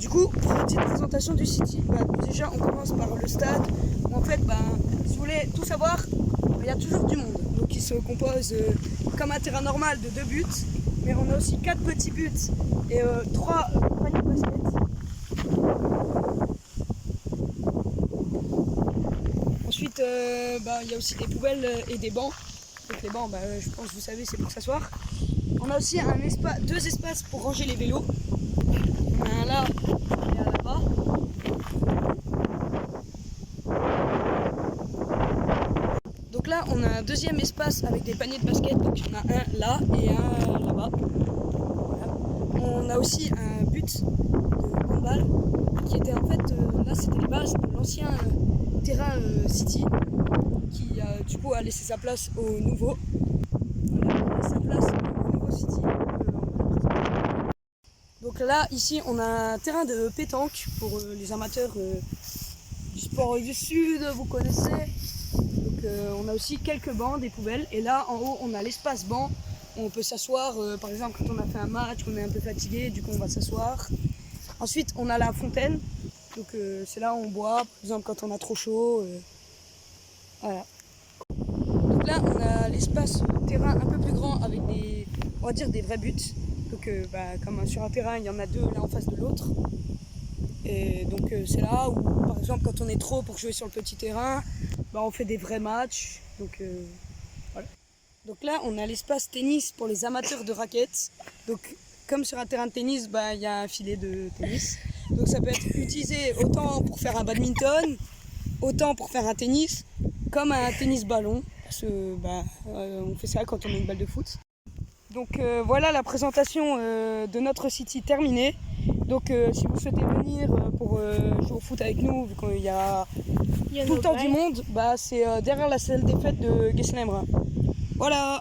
Du coup, pour une petite présentation du City, déjà on commence par le stade où en fait, si vous voulez tout savoir, il y a toujours du monde. Donc il se compose comme un terrain normal de 2 buts, mais on a aussi 4 petits buts et 3 paniers de basket. Ensuite, il y a aussi des poubelles et des bancs. Donc les bancs, je pense que vous savez, c'est pour s'asseoir. On a aussi deux espaces pour ranger les vélos. On a un là et un là-bas. Donc là, on a un deuxième espace avec des paniers de basket. Donc il y en a un là et un là-bas. Voilà. On a aussi un but de handball qui était en fait, là c'était les bases de l'ancien terrain City qui du coup a laissé sa place au nouveau. Voilà, laissé sa place au nouveau City. Donc là, ici, on a un terrain de pétanque pour les amateurs du sport du Sud, vous connaissez. Donc on a aussi quelques bancs, des poubelles. Et là, en haut, on a l'espace banc où on peut s'asseoir. Par exemple, quand on a fait un match, qu'on est un peu fatigué, du coup, on va s'asseoir. Ensuite, on a la fontaine. Donc c'est là où on boit, par exemple, quand on a trop chaud. Voilà. Donc là, on a l'espace terrain un peu plus grand avec on va dire des vrais buts. Donc comme sur un terrain, il y en a 2 l'un en face de l'autre. Et donc c'est là où, par exemple, quand on est trop pour jouer sur le petit terrain, on fait des vrais matchs. Donc voilà. Donc là, on a l'espace tennis pour les amateurs de raquettes. Donc comme sur un terrain de tennis, il y a un filet de tennis. Donc ça peut être utilisé autant pour faire un badminton, autant pour faire un tennis, comme un tennis ballon. Parce que on fait ça quand on met une balle de foot. Donc voilà la présentation de notre City terminée. Donc si vous souhaitez venir pour jouer au foot avec nous, vu qu'il y a tout le temps du monde, c'est derrière la salle des fêtes de Guesselin-Embrun. Voilà.